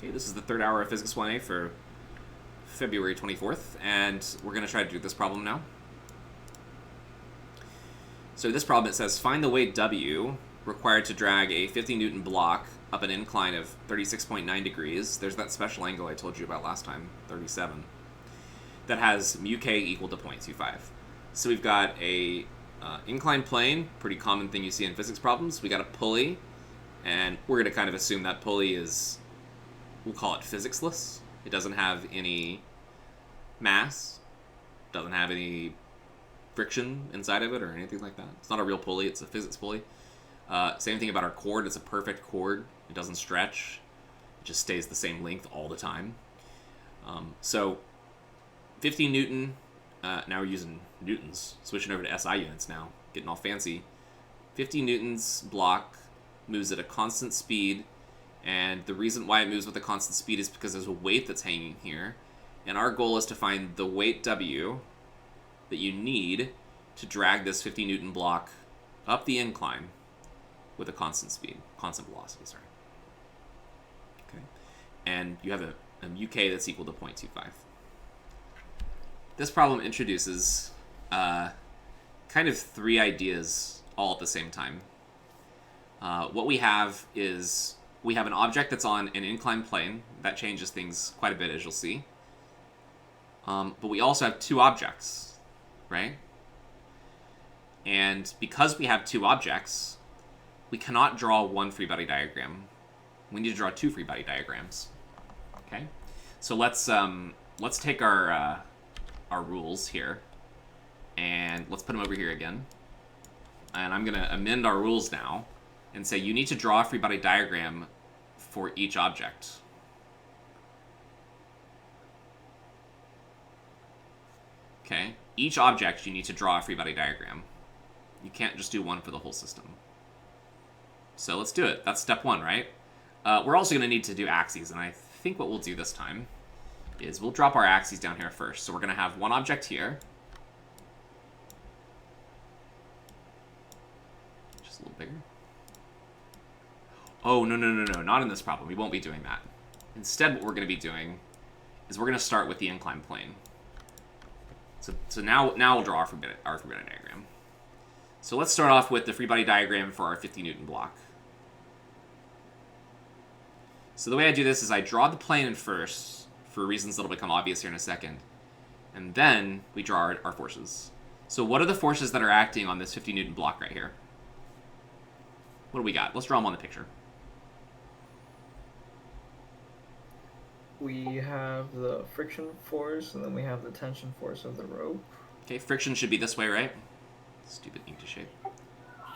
Okay, this is the third hour of Physics 1A for February 24th, and we're going to try to do this problem now. So this problem, it says, find the weight W required to drag a 50 Newton block up an incline of 36.9 degrees. There's that special angle I told you about last time, 37, that has mu k equal to 0.25. So we've got a inclined plane, pretty common thing you see in physics problems. We got a pulley, and we're going to kind of assume that pulley is, we'll call it physicsless. It doesn't have any mass, doesn't have any friction inside of it or anything like that. It's not a real pulley, it's a physics pulley. Same thing about our cord. It's a perfect cord. It doesn't stretch. It just stays the same length all the time. So 50 Newton, now we're using newtons, switching over to SI units now, getting all fancy. 50 newtons block moves at a constant speed, and the reason why it moves with a constant speed is because there's a weight that's hanging here, and our goal is to find the weight W that you need to drag this 50 Newton block up the incline with a constant speed, constant velocity, sorry. Okay, and you have a mu k that's equal to 0.25. This problem introduces kind of three ideas all at the same time. What we have is we have an object that's on an inclined plane. That changes things quite a bit, as you'll see. But we also have two objects, right? And because we have two objects, we cannot draw one free body diagram. We need to draw two free body diagrams. Okay, so let's take our rules here, and let's put them over here again. And I'm gonna amend our rules now and say you need to draw a free body diagram for each object. Okay, each object you need to draw a free body diagram. You can't just do one for the whole system. So let's do it. That's step one, right? We're also going to need to do axes, and I think what we'll do this time is we'll drop our axes down here first. So we're going to have one object here. Just a little bigger. Oh, no, not in this problem. We won't be doing that. Instead, what we're going to be doing is we're going to start with the inclined plane. So now we'll draw our free body diagram. So let's start off with the free body diagram for our 50 Newton block. So the way I do this is I draw the plane first, for reasons that'll become obvious here in a second, and then we draw our forces. So what are the forces that are acting on this 50 Newton block right here? What do we got? Let's draw them on the picture. We have the friction force, and then we have the tension force of the rope. Okay, friction should be this way, right? Stupid ink to shape.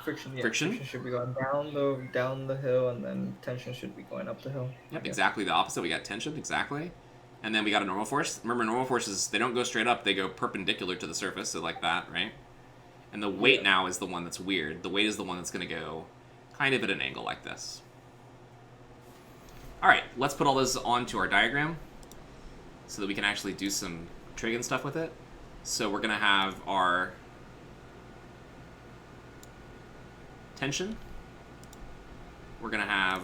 Friction should be going down the hill, and then tension should be going up the hill. Yep, exactly the opposite. We got tension, exactly. And then we got a normal force. Remember, normal forces, they don't go straight up, they go perpendicular to the surface, so like that, right? And the weight now is the one that's weird. The weight is the one that's going to go kind of at an angle like this. All right, let's put all those onto our diagram so that we can actually do some trig and stuff with it. So we're going to have our tension. We're going to have...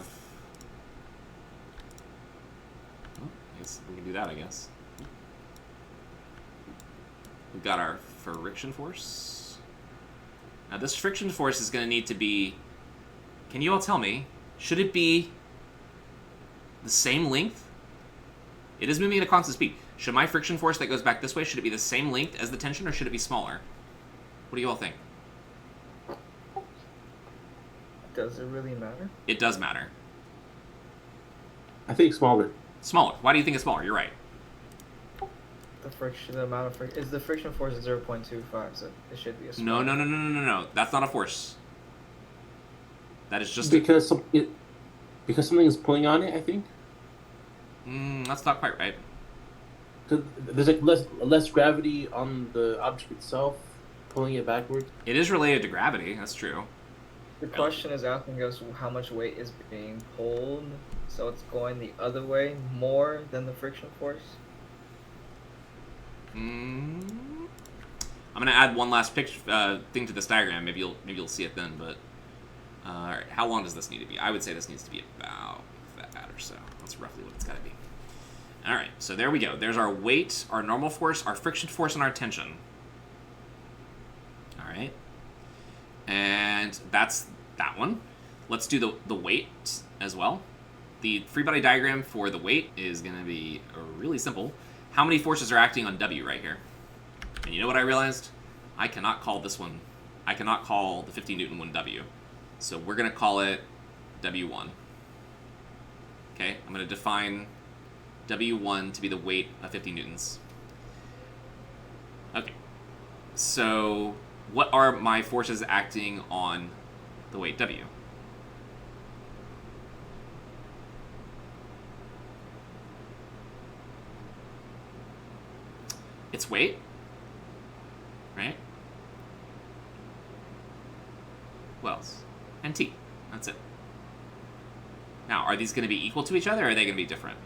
Oh, I guess we can do that, I guess. We've got our friction force. Now this friction force is going to need to be... Can you all tell me, should it be the same length? It is moving at a constant speed. Should my friction force that goes back this way, should it be the same length as the tension, or should it be smaller? What do you all think? Does it really matter? It does matter. I think smaller. Smaller. Why do you think it's smaller? You're right. The amount of friction is the friction force is 0.25, so it should be a smaller. No. That's not a force. That is just because something is pulling on it, I think. That's not quite right. Because there's like less gravity on the object itself, pulling it backwards. It is related to gravity. That's true. The question is asking us how much weight is being pulled, so it's going the other way more than the friction force. I'm gonna add one last picture thing to this diagram. Maybe you'll see it then. But all right, how long does this need to be? I would say this needs to be about that so that's roughly what it's got to be. All right, so there we go. There's our weight, our normal force, our friction force, and our tension. All right, and that's that one. Let's do the weight as well. The free body diagram for the weight is going to be really simple. How many forces are acting on W right here? And you know what I realized? I cannot call this one. I cannot call the 50 Newton one W. So we're going to call it W1. Okay, I'm going to define W1 to be the weight of 50 newtons. Okay, so what are my forces acting on the weight W? Its weight, right? What else? And T. That's it. Now, are these going to be equal to each other, or are they going to be different?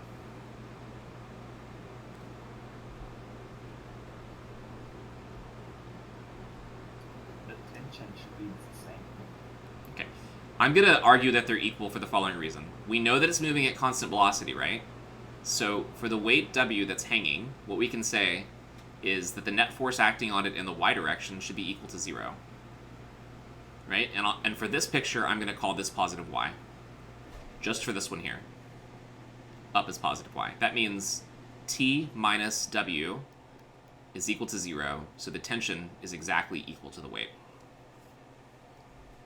The tension should be the same. Okay. I'm going to argue that they're equal for the following reason. We know that it's moving at constant velocity, right? So for the weight W that's hanging, what we can say is that the net force acting on it in the y direction should be equal to 0. Right? And for this picture, I'm going to call this positive y. Just for this one here. Up is positive y. That means T minus W is equal to 0, so the tension is exactly equal to the weight.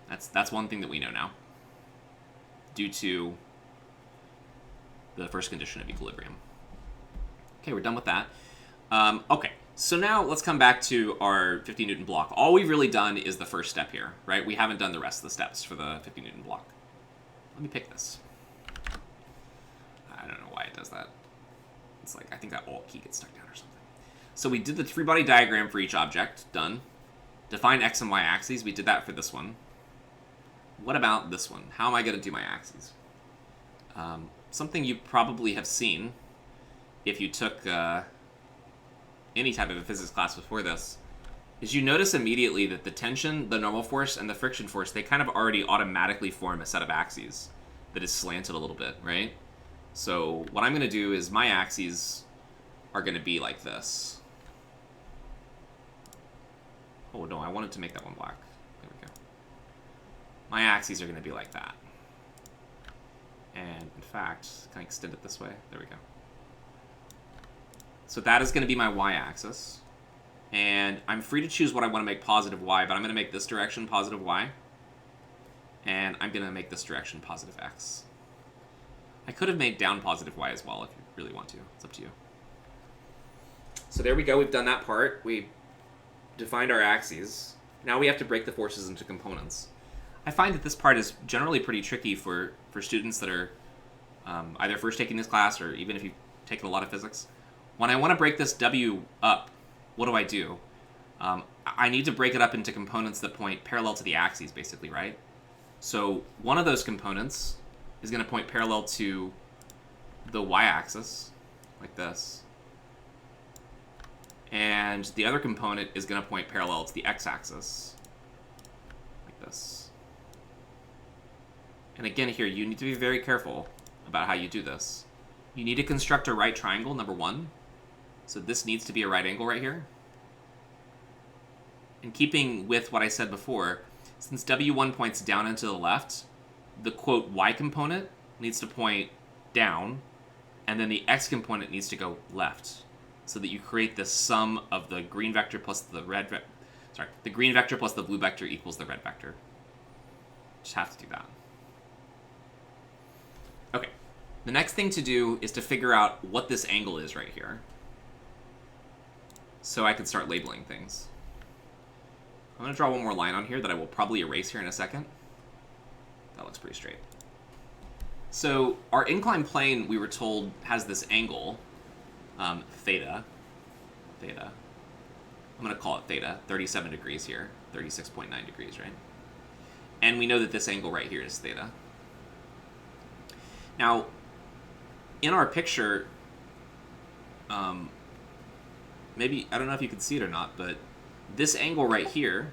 That's one thing that we know now, due to the first condition of equilibrium. Okay, we're done with that. Okay, so now let's come back to our 50 Newton block. All we've really done is the first step here, right? We haven't done the rest of the steps for the 50 Newton block. Let me pick this. I don't know why it does that. It's like, I think that Alt key gets stuck down or something. So we did the free body diagram for each object, done. Define X and Y axes, we did that for this one. What about this one? How am I going to do my axes? Something you probably have seen if you took any type of a physics class before this, is you notice immediately that the tension, the normal force, and the friction force, they kind of already automatically form a set of axes that is slanted a little bit, right? So what I'm going to do is my axes are going to be like this. Oh no, I wanted to make that one black. There we go. My axes are going to be like that. And in fact, can I extend it this way? There we go. So that is going to be my y-axis. And I'm free to choose what I want to make positive y, but I'm going to make this direction positive y. And I'm going to make this direction positive x. I could have made down positive y as well if you really want to. It's up to you. So there we go. We've done that part. We defined our axes. Now we have to break the forces into components. I find that this part is generally pretty tricky for students that are either first taking this class or even if you've taken a lot of physics. When I want to break this W up, what do? I need to break it up into components that point parallel to the axes, basically, right? So one of those components is going to point parallel to the y-axis, like this. And the other component is going to point parallel to the x-axis, like this. And again here, you need to be very careful about how you do this. You need to construct a right triangle, number one. So this needs to be a right angle right here. In keeping with what I said before, since W1 points down and to the left, the quote y component needs to point down, and then the x component needs to go left, so that you create the sum of the green vector plus the red vector. Sorry, the green vector plus the blue vector equals the red vector. Just have to do that. Okay. The next thing to do is to figure out what this angle is right here, so I can start labeling things. I'm going to draw one more line on here that I will probably erase here in a second. That looks pretty straight. So our inclined plane, we were told, has this angle, theta. I'm going to call it theta, 37 degrees here, 36.9 degrees, right? And we know that this angle right here is theta. Now, in our picture, maybe, I don't know if you can see it or not, but this angle right here,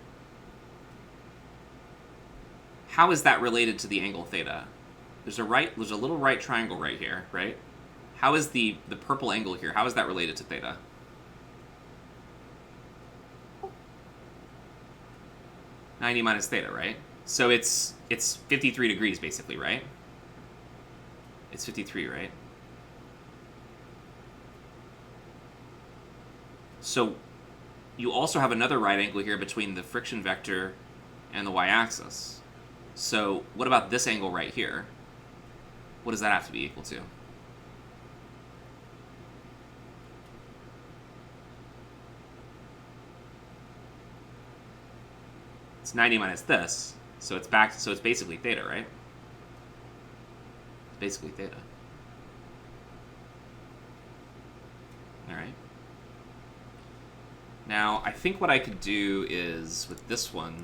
how is that related to the angle theta? There's a little right triangle right here, right? How is the purple angle here? How is that related to theta? (90 minus theta, right? So it's 53 degrees basically, right? It's 53, right? So you also have another right angle here between the friction vector and the y-axis. So what about this angle right here? What does that have to be equal to? It's 90 minus this, so it's basically theta, right? It's basically theta. All right. Now, I think what I could do is, with this one,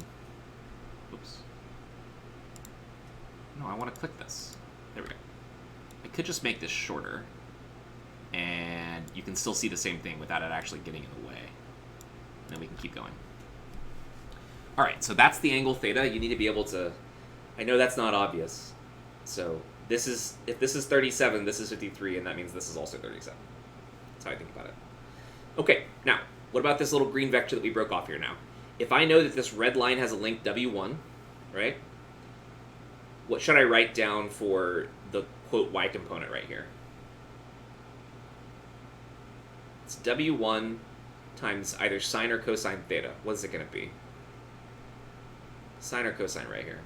oops. No, I want to click this. There we go. I could just make this shorter, and you can still see the same thing without it actually getting in the way. And then we can keep going. All right, so that's the angle theta. You need to be able to, I know that's not obvious. So this is, if this is 37, this is 53, and that means this is also 37. That's how I think about it. Okay, now, what about this little green vector that we broke off here now? If I know that this red line has a length W1, right? What should I write down for the, quote, y component right here? It's W1 times either sine or cosine theta. What is it going to be? Sine or cosine right here?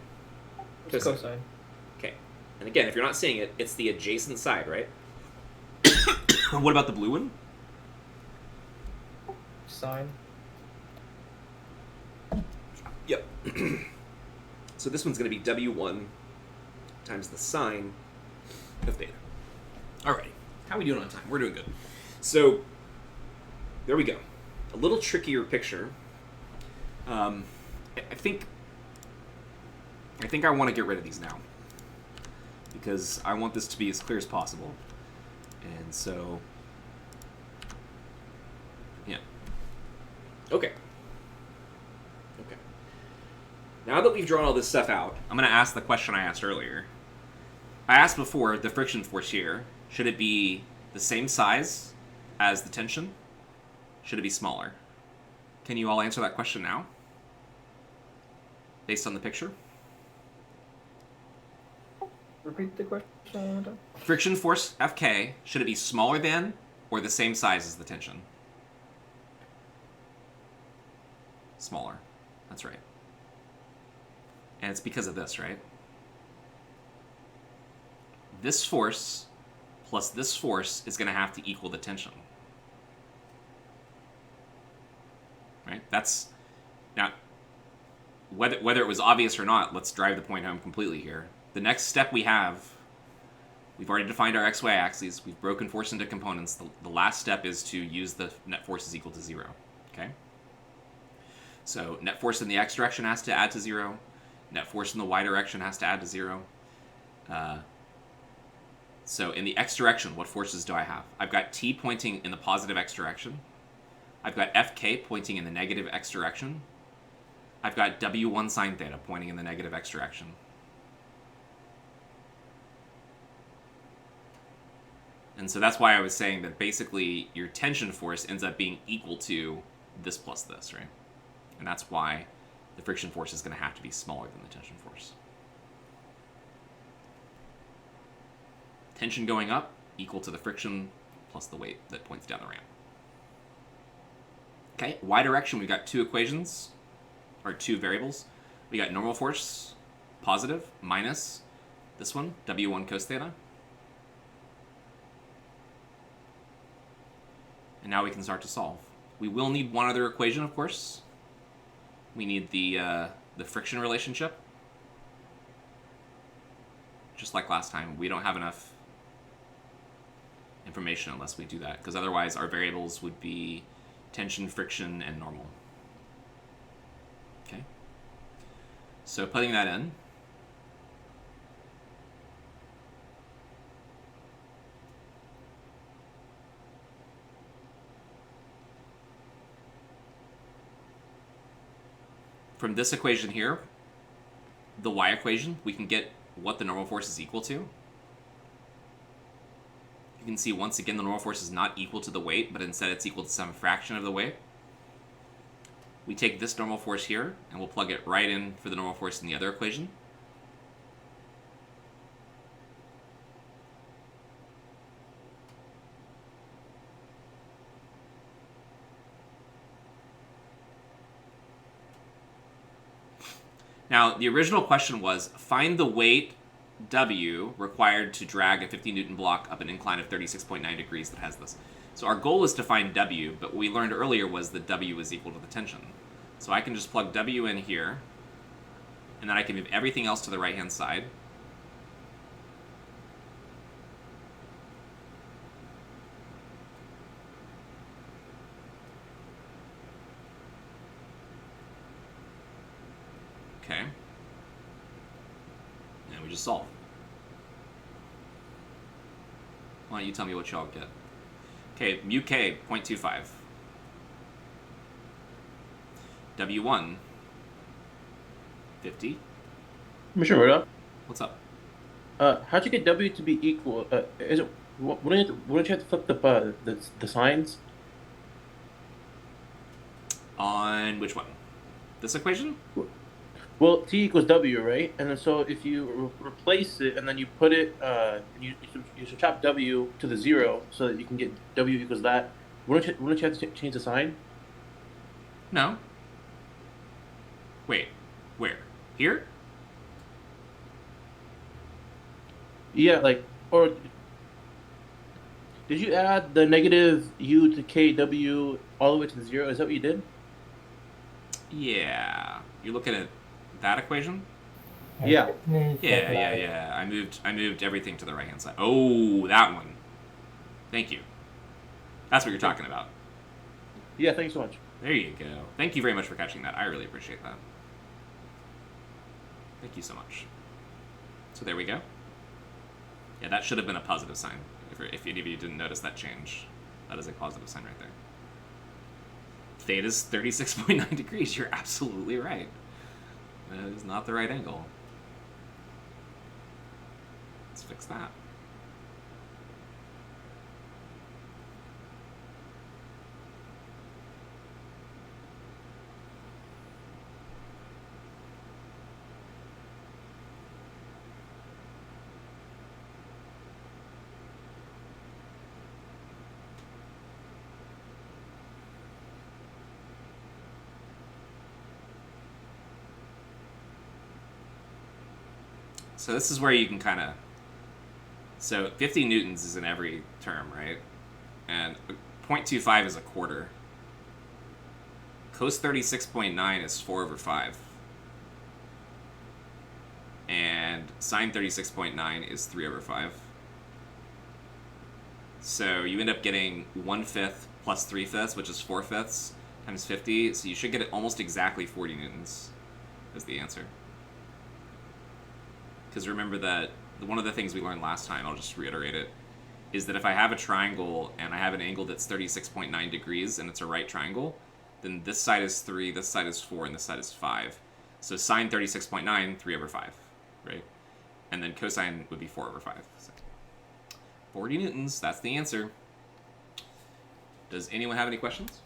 It's cosine. Okay. And again, if you're not seeing it, it's the adjacent side, right? What about the blue one? Sine. Yep. So this one's going to be W1 times the sine of theta. All right. How are we doing on time? We're doing good. So there we go. A little trickier picture. I think I want to get rid of these now because I want this to be as clear as possible. And so, yeah. Okay. Okay. Now that we've drawn all this stuff out, I'm going to ask the question I asked earlier. I asked before, the friction force here, should it be the same size as the tension? Should it be smaller? Can you all answer that question now? Based on the picture? Repeat the question one more time. Friction force, Fk, should it be smaller than or the same size as the tension? Smaller. That's right. And it's because of this, right? This force plus this force is going to have to equal the tension. Right? That's... Now, whether it was obvious or not, let's drive the point home completely here. The next step we have, we've already defined our XY axes, we've broken force into components. The last step is to use the net force is equal to 0. Okay? So net force in the x direction has to add to 0. Net force in the y direction has to add to 0. So in the x direction, what forces do I have? I've got T pointing in the positive x direction. I've got Fk pointing in the negative x direction. I've got W1 sine theta pointing in the negative x direction. And so that's why I was saying that basically your tension force ends up being equal to this plus this, right? And that's why the friction force is going to have to be smaller than the tension force. Tension going up equal to the friction plus the weight that points down the ramp. Okay, y direction, we've got two equations, or two variables. We got normal force, positive, minus this one, W1 cos theta. And now we can start to solve. We will need one other equation, of course. We need the friction relationship. Just like last time, we don't have enough information unless we do that, because otherwise our variables would be tension, friction, and normal. Okay? So putting that in, from this equation here, the y equation, we can get what the normal force is equal to, you can see once again the normal force is not equal to the weight, but instead it's equal to some fraction of the weight. We take this normal force here, and we'll plug it right in for the normal force in the other equation. Now, the original question was, find the weight W required to drag a 50 Newton block up an incline of 36.9 degrees that has this. So our goal is to find W, but what we learned earlier was that W is equal to the tension. So I can just plug W in here, and then I can move everything else to the right-hand side. Okay. And we just solve. Why don't you tell me what y'all get? Okay, mu k, 0.25. W1, 50. Mr. Murdoch, What's up? how'd you get W to be equal? Is it wouldn't you have to flip the signs? On which one? This equation? Well, T equals W, right? And then so if you replace it and then you put it, you subtract W to the 0 so that you can get W equals that. Wouldn't you have to change the sign? No. Wait, where? Here? Yeah, like, or did you add the negative U to KW all the way to the 0? Is that what you did? Yeah. You're looking at that equation? Yeah. Yeah. I moved everything to the right hand side. Oh, that one. Thank you. That's what you're talking about. Yeah, thanks so much. There you go. Thank you very much for catching that. I really appreciate that. Thank you so much. So there we go. Yeah, that should have been a positive sign. If any of you didn't notice that change, that is a positive sign right there. Theta's 36.9 degrees. You're absolutely right. That is not the right angle. Let's fix that. So this is where you can kind of... So 50 newtons is in every term, right? And 0.25 is a quarter. Cos 36.9 is 4 over 5. And sine 36.9 is 3 over 5. So you end up getting 1/5 plus 3/5, which is 4/5 times 50. So you should get it almost exactly 40 newtons as the answer. Because remember that one of the things we learned last time, I'll just reiterate it, is that if I have a triangle and I have an angle that's 36.9 degrees and it's a right triangle, then this side is 3, this side is 4, and this side is 5. So sine 36.9, 3 over 5, right? And then cosine would be 4 over 5. So 40 newtons, that's the answer. Does anyone have any questions?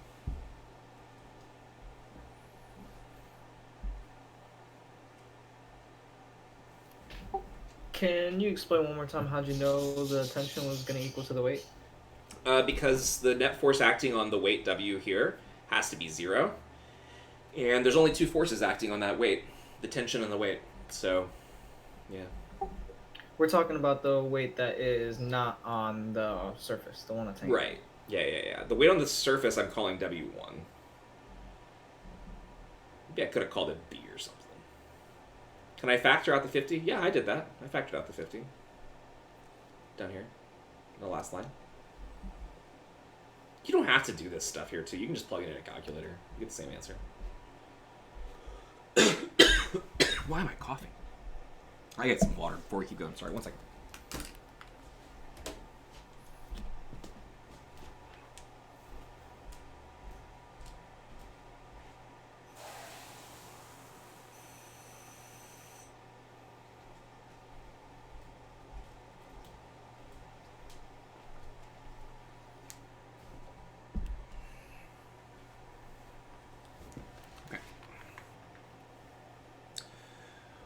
Can you explain one more time how'd you know the tension was going to equal to the weight? Because the net force acting on the weight W here has to be 0. And there's only two forces acting on that weight, the tension and the weight. So, yeah. We're talking about the weight that is not on the surface, the one that's hanging. Right. Yeah. The weight on the surface I'm calling W1. Maybe I could have called it B or something. Can I factor out the 50? Yeah, I did that. I factored out the 50. Down here. The last line. You don't have to do this stuff here, too. You can just plug it in a calculator. You get the same answer. Why am I coughing? I get some water before we keep going. Sorry, one second.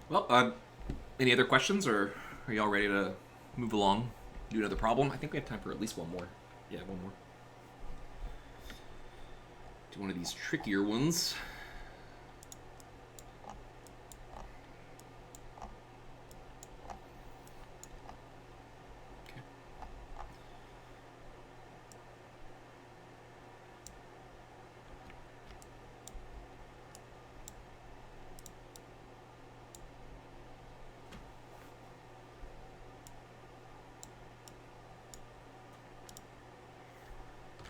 Well, any other questions, or are y'all ready to move along? Do another problem? I think we have time for at least one more. Yeah, one more. Do one of these trickier ones. Okay.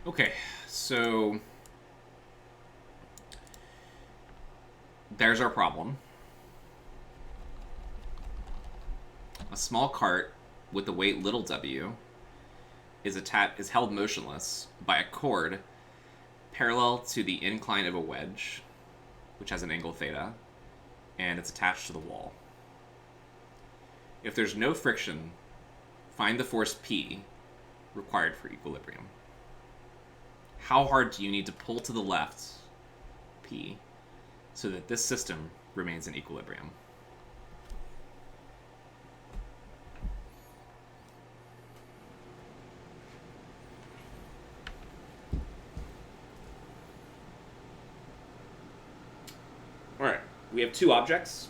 Okay, so there's our problem. A small cart with the weight little w is held motionless by a cord parallel to the incline of a wedge, which has an angle theta, and it's attached to the wall. If there's no friction, find the force P required for equilibrium. How hard do you need to pull to the left, P, so that this system remains in equilibrium? Alright, we have two objects,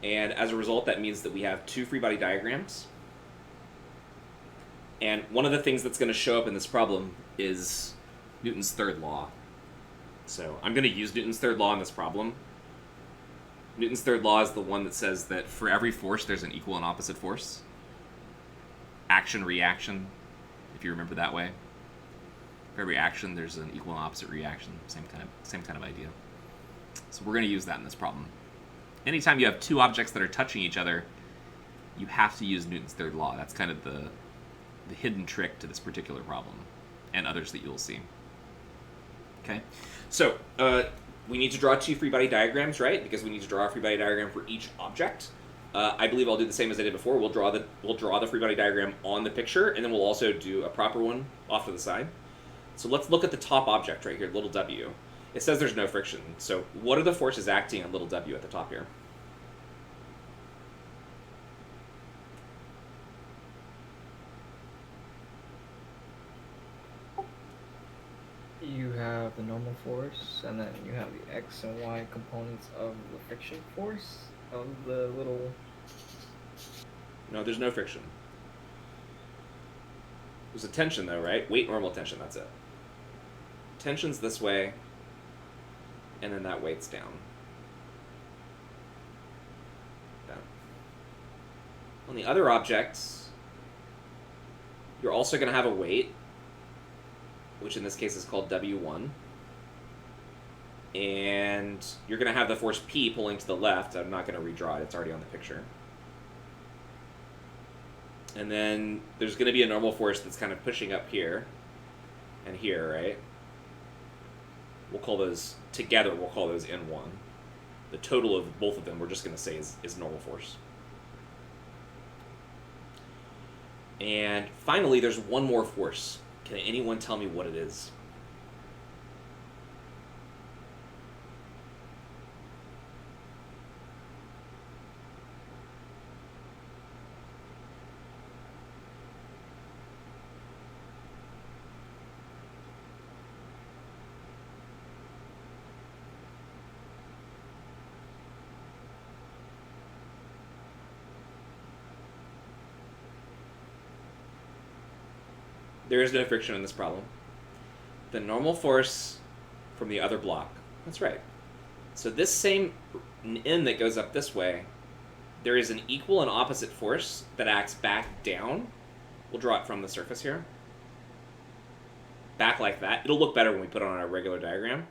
and as a result that means that we have two free body diagrams. And one of the things that's going to show up in this problem is Newton's third law. So I'm going to use Newton's third law in this problem. Newton's third law is the one that says that for every force there's an equal and opposite force. Action, reaction, if you remember that way. For every action there's an equal and opposite reaction, same kind of idea. So we're going to use that in this problem. Anytime you have two objects that are touching each other, you have to use Newton's third law. That's kind of the hidden trick to this particular problem, and others that you'll see. Okay, so we need to draw two free body diagrams, right? Because we need to draw a free body diagram for each object. I believe I'll do the same as I did before. We'll draw the free body diagram on the picture, and then we'll also do a proper one off to the side. So let's look at the top object right here, little w. It says there's no friction. So what are the forces acting on little w at the top here? You have the normal force, and then you have the x and y components of the friction force of the little... No, there's no friction. There's a tension though, right? Weight normal tension, that's it. Tension's this way, and then that weight's down. Down. On the other objects, you're also going to have a weight, which in this case is called W1. And you're going to have the force P pulling to the left. I'm not going to redraw it. It's already on the picture. And then there's going to be a normal force that's kind of pushing up here and here, right? We'll call those, together, we'll call those N1. The total of both of them, we're just going to say is normal force. And finally, there's one more force. Can anyone tell me what it is? There is no friction in this problem. The normal force from the other block. That's right. So this same N that goes up this way, there is an equal and opposite force that acts back down. We'll draw it from the surface here. Back like that. It'll look better when we put it on our regular diagram.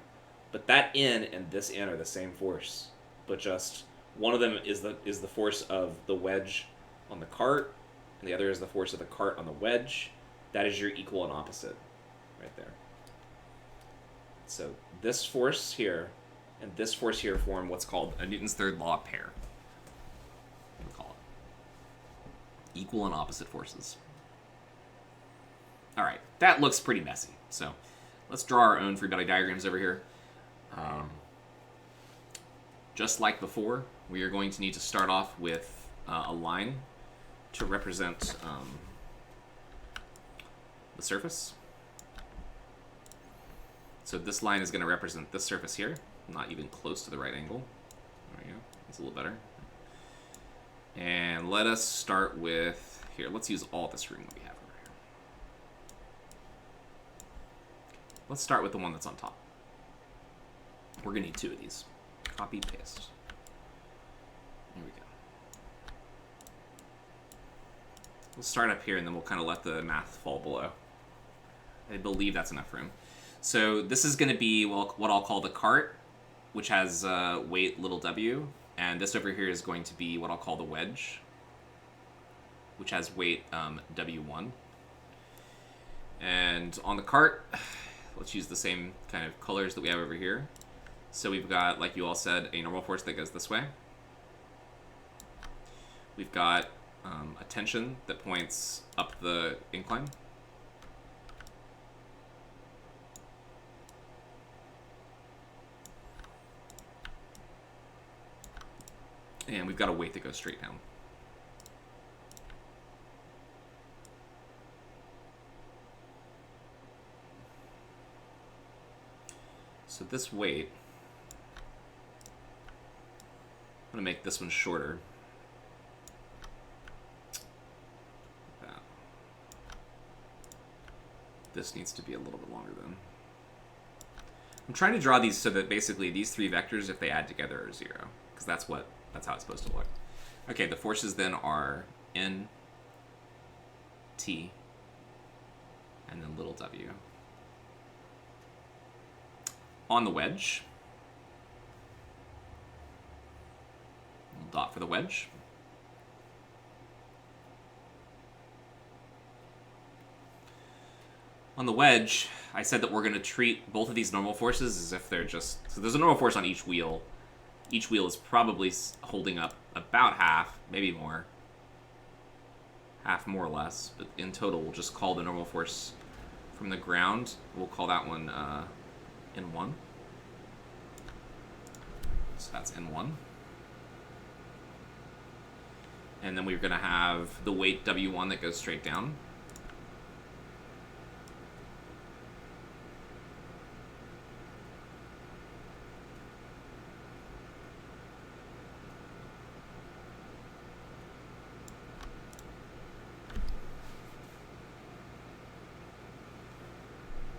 But that N and this N are the same force. But just one of them is the force of the wedge on the cart, and the other is the force of the cart on the wedge. That is your equal and opposite right there. So this force here and this force here form what's called a Newton's third law pair. We'll call it equal and opposite forces. All right, that looks pretty messy. So let's draw our own free body diagrams over here. Just like before, we are going to need to start off with a line to represent the surface. So this line is going to represent this surface here, not even close to the right angle. There we go. It's a little better. And let us start with, here, let's use all this room that we have over here. Let's start with the one that's on top. We're going to need 2 of these. Copy, paste. Here we go. We'll start up here and then we'll kind of let the math fall below. I believe that's enough room. So this is going to be what I'll call the cart, which has weight little w, and this over here is going to be what I'll call the wedge, which has weight w1. And on the cart, let's use the same kind of colors that we have over here. So we've got, like you all said, a normal force that goes this way. We've got a tension that points up the incline. And we've got a weight that goes straight down. So this weight, I'm going to make this one shorter. Like that. This needs to be a little bit longer then. I'm trying to draw these so that basically these 3 vectors, if they add together, are 0. Because that's how it's supposed to look. Okay, the forces then are N, T, and then little w. On the wedge, little dot for the wedge. On the wedge, I said that we're going to treat both of these normal forces as if they're just... So there's a normal force on each wheel. Each wheel is probably holding up about half, maybe more. Half more or less, but in total we'll just call the normal force from the ground. We'll call that one N1. So that's N1. And then we're going to have the weight W1 that goes straight down.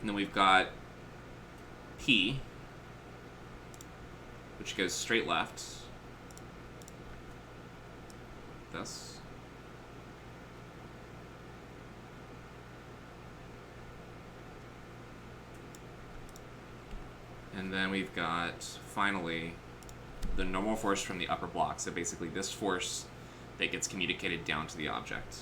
And then we've got P, which goes straight left. This. And then we've got, finally, the normal force from the upper block. So basically this force that gets communicated down to the object.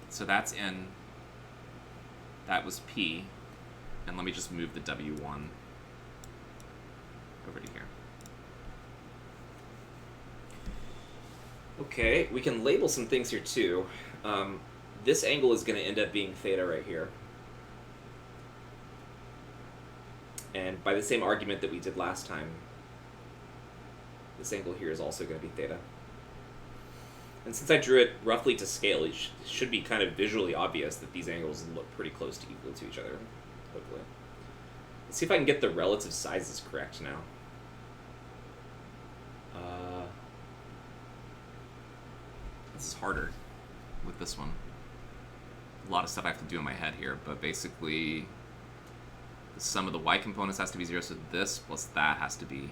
So that's N, that was P, and let me just move the W1 over to here. Okay, we can label some things here too. This angle is going to end up being theta right here. And by the same argument that we did last time, this angle here is also going to be theta. And since I drew it roughly to scale, it should be kind of visually obvious that these angles look pretty close to equal to each other, hopefully. Let's see if I can get the relative sizes correct now. This is harder with this one. A lot of stuff I have to do in my head here, but basically the sum of the y components has to be 0, so this plus that has to be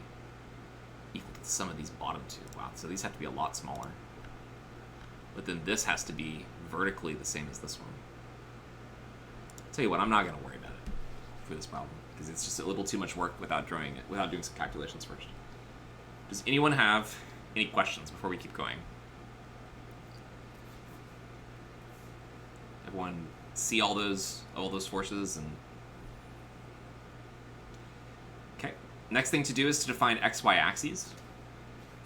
equal to the sum of these bottom 2. Wow, so these have to be a lot smaller. But then this has to be vertically the same as this one. I'll tell you what, I'm not going to worry about it for this problem, because it's just a little too much work without drawing it, without doing some calculations first. Does anyone have any questions before we keep going? Everyone see all those forces and... Okay. Next thing to do is to define xy axes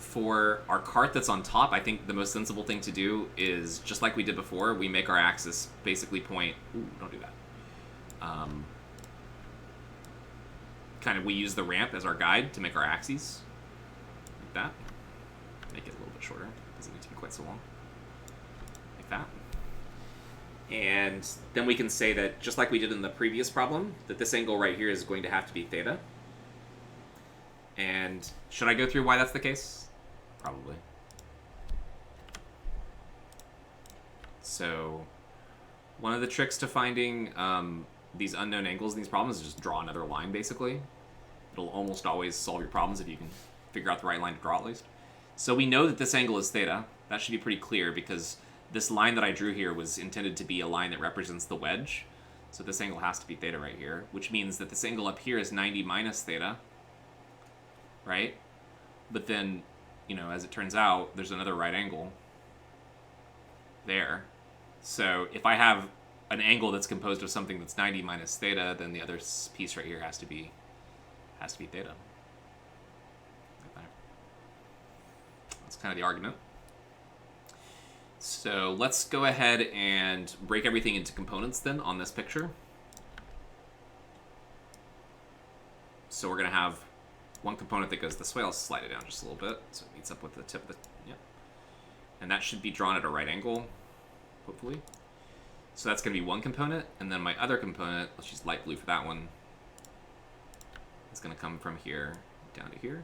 for our cart that's on top, I think the most sensible thing to do is, just like we did before, we make our axis basically point... Ooh, don't do that. Kind of, we use the ramp as our guide to make our axes. Like that. Make it a little bit shorter. Doesn't need to be quite so long. Like that. And then we can say that, just like we did in the previous problem, that this angle right here is going to have to be theta. And should I go through why that's the case? Probably. So one of the tricks to finding these unknown angles in these problems is just draw another line, basically. It'll almost always solve your problems if you can figure out the right line to draw, at least. So we know that this angle is theta. That should be pretty clear, because this line that I drew here was intended to be a line that represents the wedge. So this angle has to be theta right here, which means that this angle up here is 90 minus theta, right? But then, you know, as it turns out, there's another right angle there. So if I have an angle that's composed of something that's 90 minus theta, then the other piece right here has to be theta. That's kind of the argument. So let's go ahead and break everything into components then on this picture. So we're going to have one component that goes this way. I'll slide it down just a little bit so it meets up with the tip of the... Yep. And that should be drawn at a right angle, hopefully. So that's going to be one component. And then my other component, let's use light blue for that one, is going to come from here down to here.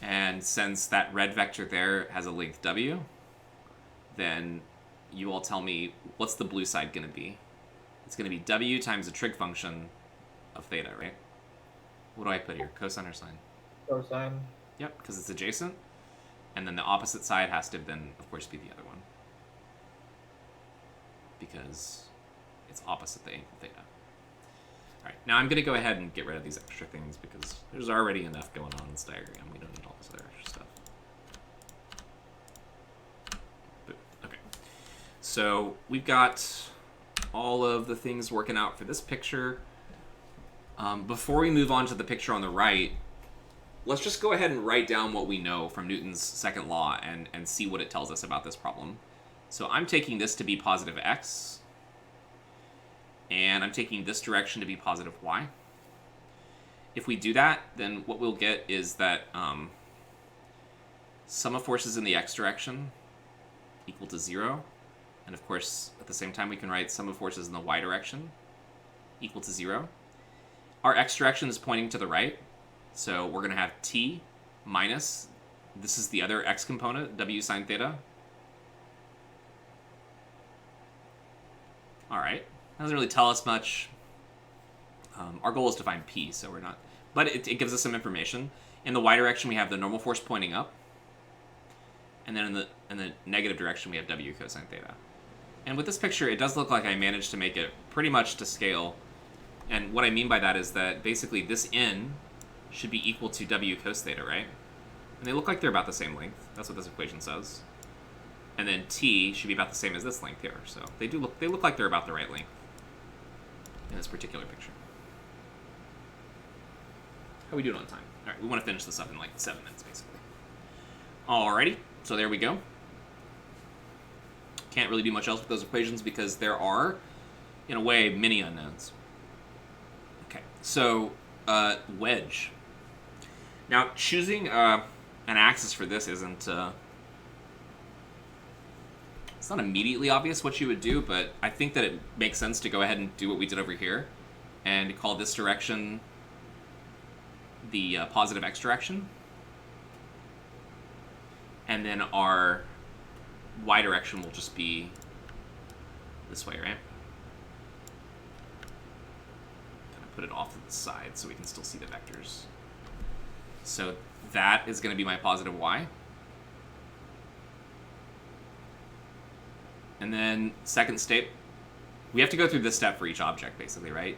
And since that red vector there has a length w, then you all tell me, what's the blue side going to be? It's going to be w times the trig function of theta, right? What do I put here? Cosine or sine? Cosine. Yep, because it's adjacent. And then the opposite side has to then, of course, be the other one. Because it's opposite the angle theta. Alright, now I'm going to go ahead and get rid of these extra things because there's already enough going on in this diagram. We don't need all this other extra stuff. But, okay. So we've got all of the things working out for this picture. Before we move on to the picture on the right, let's just go ahead and write down what we know from Newton's second law and see what it tells us about this problem. So I'm taking this to be positive x, and I'm taking this direction to be positive y. If we do that, then what we'll get is that sum of forces in the x direction equal to 0. And of course, at the same time, we can write sum of forces in the y direction equal to 0. Our x direction is pointing to the right, so we're going to have t minus, this is the other x component, w sine theta. All right. Doesn't really tell us much. Our goal is to find p, so we're not... But it gives us some information. In the y direction, we have the normal force pointing up. And then in the negative direction, we have w cosine theta. And with this picture, it does look like I managed to make it pretty much to scale. And what I mean by that is that basically this n should be equal to w cos theta, right? And they look like they're about the same length. That's what this equation says. And then t should be about the same as this length here. So they look like they're about the right length in this particular picture. How are we doing on time? All right, we want to finish this up in like 7 minutes, basically. Alrighty, so there we go. Can't really do much else with those equations because there are, in a way, many unknowns. Okay, so wedge. Now, choosing an axis for this isn't... it's not immediately obvious what you would do, but I think that it makes sense to go ahead and do what we did over here and call this direction the positive x direction. And then our y direction will just be this way, right? Kind of put it off to the side so we can still see the vectors. So that is going to be my positive y. And then second step, we have to go through this step for each object, basically, right?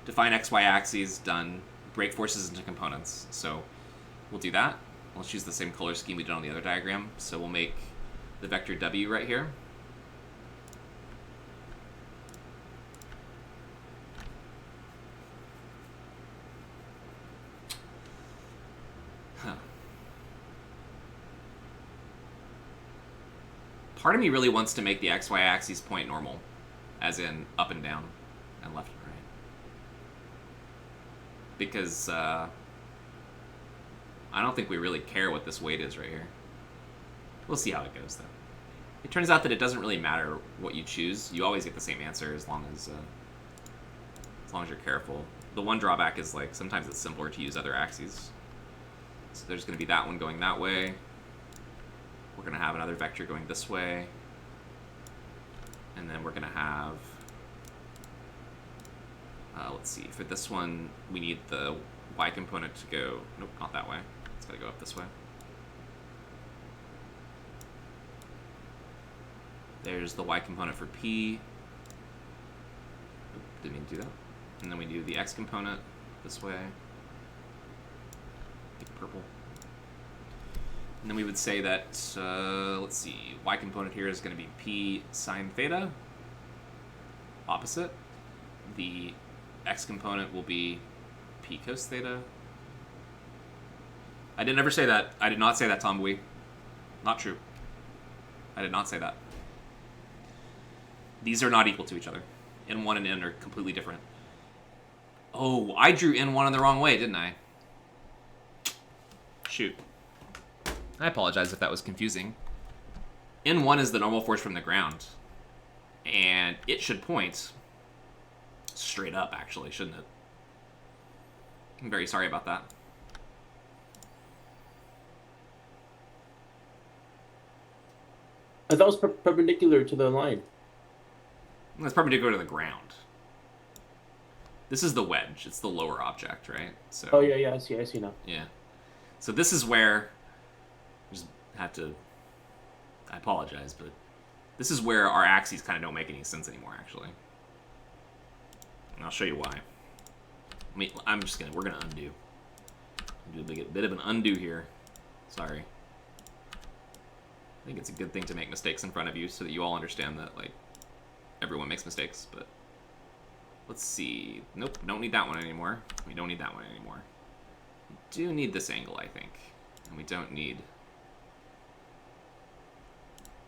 Define xy axes, done. Break forces into components. So we'll do that. Let's use the same color scheme we did on the other diagram. So we'll make the vector w right here. Part of me really wants to make the XY axes point normal, as in up and down, and left and right. Because I don't think we really care what this weight is right here. We'll see how it goes, though. It turns out that it doesn't really matter what you choose. You always get the same answer as long as you're careful. The one drawback is, like, sometimes it's simpler to use other axes. So there's going to be that one going that way. We're going to have another vector going this way. And then we're going to have... let's see. For this one, we need the y component to go... Nope, not that way. It's got to go up this way. There's the y component for p. Oop, didn't mean to do that. And then we do the x component this way. Pick purple. And then we would say that, let's see, y component here is going to be p sine theta. Opposite. The x component will be p cos theta. I didn't ever say that. I did not say that, Tom Bui. Not true. I did not say that. These are not equal to each other. N1 and N are completely different. Oh, I drew N1 in the wrong way, didn't I? Shoot. I apologize if that was confusing. N1 is the normal force from the ground. And it should point straight up, actually, shouldn't it? I'm very sorry about that. I thought it was perpendicular to the line. It's perpendicular to the ground. This is the wedge. It's the lower object, right? So. Oh, yeah, I see now. Yeah. So this is where... I just have to... I apologize, but... This is where our axes kind of don't make any sense anymore, actually. And I'll show you why. We're gonna undo. Do a bit of an undo here. Sorry. I think it's a good thing to make mistakes in front of you so that you all understand that, like, everyone makes mistakes, but... Let's see. Nope, don't need that one anymore. We don't need that one anymore. We do need this angle, I think. And we don't need...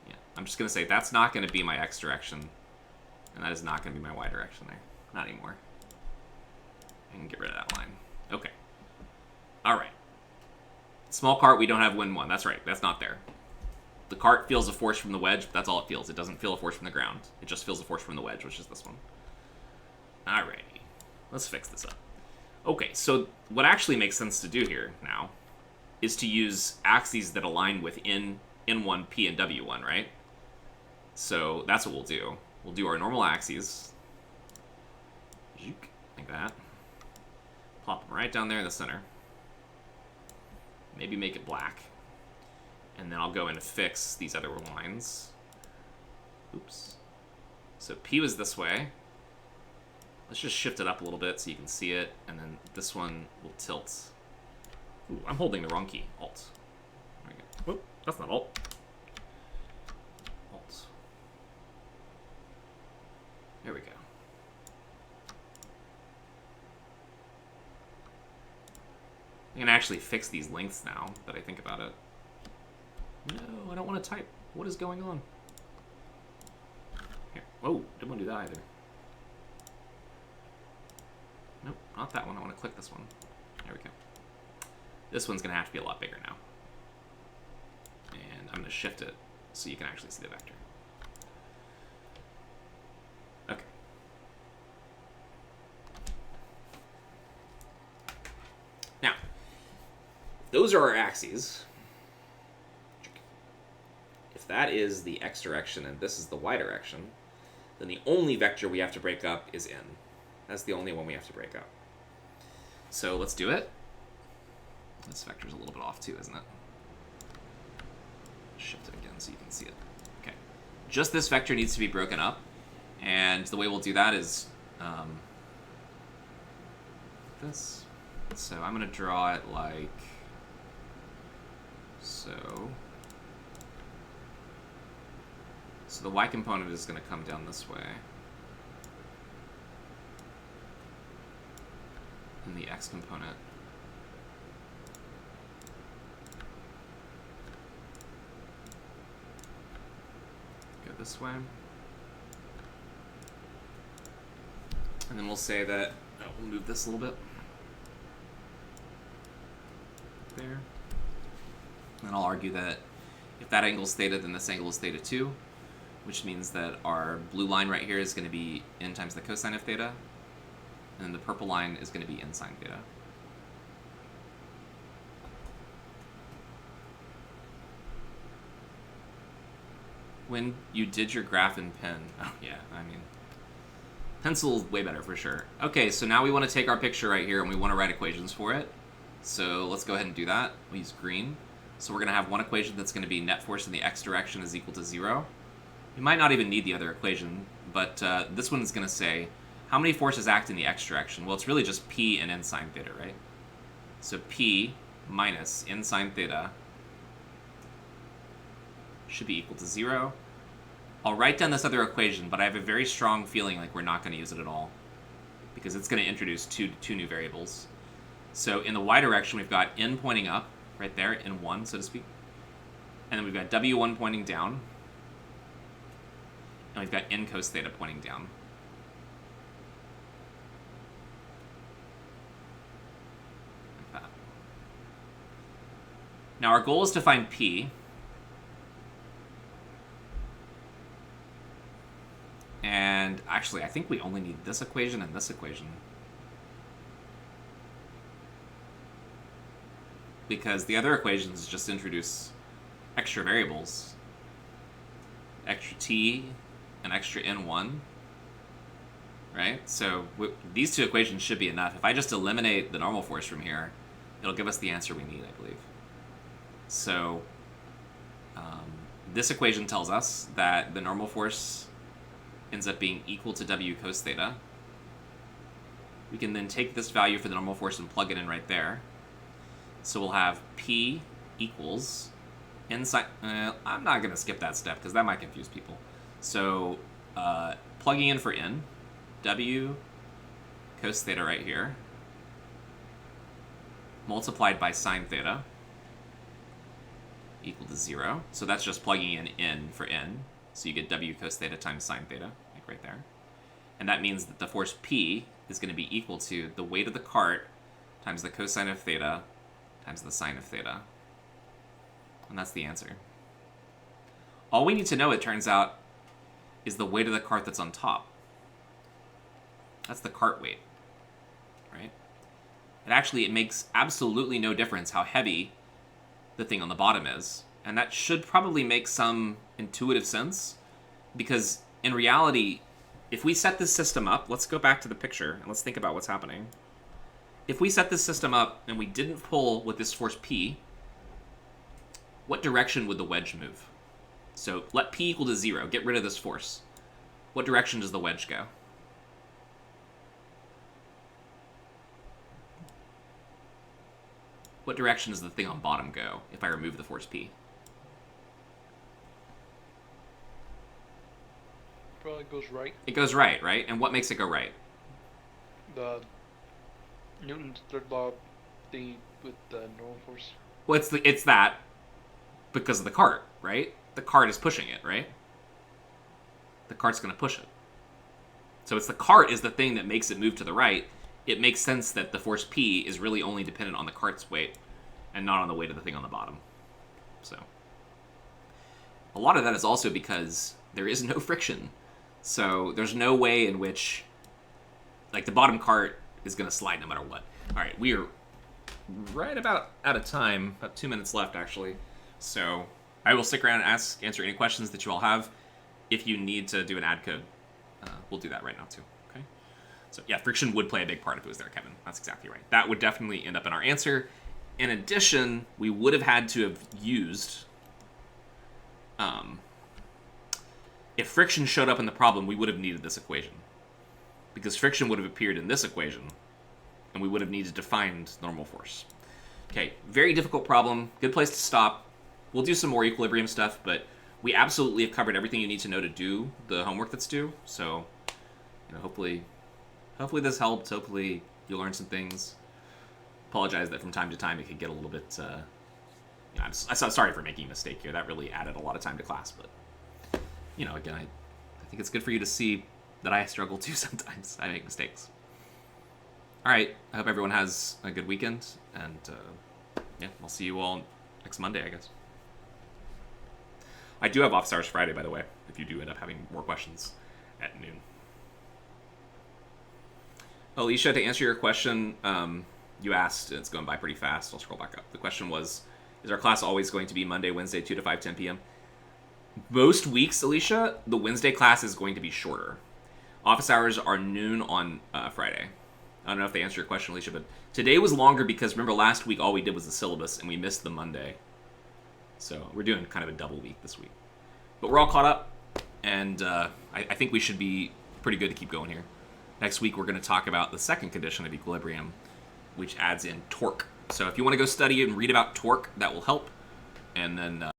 Yeah, I'm just going to say that's not going to be my x direction. And that is not going to be my y direction there. Not anymore. I can get rid of that line. Okay. Alright. Small cart, we don't have wind 1. That's right, that's not there. The cart feels a force from the wedge, but that's all it feels. It doesn't feel a force from the ground. It just feels a force from the wedge, which is this one. Alrighty. Let's fix this up. Okay, so what actually makes sense to do here now is to use axes that align with N1, P, and W1, right? So that's what we'll do. We'll do our normal axes. Like that. Plop them right down there in the center. Maybe make it black. And then I'll go in and fix these other lines. Oops. So P was this way. Let's just shift it up a little bit so you can see it, and then this one will tilt. Ooh, I'm holding the wrong key. Alt. There we go. Whoop, that's not Alt. Alt. There we go. I can actually fix these lengths now that I think about it. No, I don't want to type. What is going on? Here. Oh, didn't want to do that either. Nope, not that one. I want to click this one. There we go. This one's going to have to be a lot bigger now. And I'm going to shift it so you can actually see the vector. Okay. Now, those are our axes. If that is the x direction and this is the y direction, then the only vector we have to break up is n. That's the only one we have to break up. So let's do it. This vector's a little bit off too, isn't it? Shift it again so you can see it. Okay. Just this vector needs to be broken up. And the way we'll do that is this. So I'm going to draw it like so. So the y component is going to come down this way. And the x component this way. And then we'll say that, we'll move this a little bit. There. And I'll argue that if that angle is theta, then this angle is theta too, which means that our blue line right here is going to be n times the cosine of theta, and then the purple line is going to be n sine theta. When you did your graph in pen, oh yeah, I mean, pencil way better for sure. Okay, so now we want to take our picture right here and we want to write equations for it. So let's go ahead and do that. We'll use green. So we're going to have one equation that's going to be net force in the x direction is equal to 0. You might not even need the other equation, but this one is going to say, how many forces act in the x direction? Well, it's really just p and n sine theta, right? So p minus n sine theta should be equal to 0. I'll write down this other equation, but I have a very strong feeling like we're not going to use it at all, because it's going to introduce two new variables. So in the y direction, we've got n pointing up, right there, n1, so to speak. And then we've got w1 pointing down. And we've got n cos theta pointing down. Like that. Now our goal is to find p. And actually, I think we only need this equation and this equation. Because the other equations just introduce extra variables. Extra t and extra n1. Right? So these two equations should be enough. If I just eliminate the normal force from here, it'll give us the answer we need, I believe. So this equation tells us that the normal force ends up being equal to w cos theta. We can then take this value for the normal force and plug it in right there. So we'll have p equals n sine... I'm not going to skip that step because that might confuse people. So plugging in for n, w cos theta right here, multiplied by sine theta equal to 0. So that's just plugging in n for n. So you get w cos theta times sine theta, like right there. And that means that the force P is going to be equal to the weight of the cart times the cosine of theta times the sine of theta. And that's the answer. All we need to know, it turns out, is the weight of the cart that's on top. That's the cart weight, right? It makes absolutely no difference how heavy the thing on the bottom is. And that should probably make some intuitive sense, because in reality, if we set this system up, let's go back to the picture and let's think about what's happening. If we set this system up and we didn't pull with this force P, what direction would the wedge move? So let P equal to 0, get rid of this force. What direction does the wedge go? What direction does the thing on bottom go if I remove the force P? Probably goes right. It goes right, right? And what makes it go right? The Newton's third law thingy with the normal force. Well, it's that because of the cart, right? The cart is pushing it, right? The cart's going to push it. So it's the cart is the thing that makes it move to the right. It makes sense that the force P is really only dependent on the cart's weight and not on the weight of the thing on the bottom. So a lot of that is also because there is no friction. So there's no way in which, like, the bottom cart is going to slide no matter what. All right, we are right about out of time, about 2 minutes left, actually. So I will stick around and answer any questions that you all have. If you need to do an ad code, we'll do that right now, too. Okay? So, yeah, friction would play a big part if it was there, Kevin. That's exactly right. That would definitely end up in our answer. In addition, we would have had to have used... if friction showed up in the problem, we would have needed this equation. Because friction would have appeared in this equation, and we would have needed to find normal force. Okay, very difficult problem. Good place to stop. We'll do some more equilibrium stuff, but we absolutely have covered everything you need to know to do the homework that's due. So, hopefully this helped. Hopefully you'll learn some things. Apologize that from time to time it could get a little bit... I'm sorry for making a mistake here. That really added a lot of time to class, but again, I think it's good for you to see that I struggle too sometimes. I make mistakes. All right, I hope everyone has a good weekend, and yeah, I'll see you all next Monday, I guess. I do have office hours Friday, by the way, if you do end up having more questions at noon. Alicia, to answer your question, you asked, it's going by pretty fast. I'll scroll back up. The question was, is our class always going to be Monday, Wednesday, 2 to 5, 10 p.m.? Most weeks, Alicia, the Wednesday class is going to be shorter. Office hours are noon on Friday. I don't know if they answer your question, Alicia, but today was longer because, remember, last week all we did was the syllabus, and we missed the Monday. So we're doing kind of a double week this week. But we're all caught up, and I think we should be pretty good to keep going here. Next week, we're going to talk about the second condition of equilibrium, which adds in torque. So if you want to go study and read about torque, that will help. And then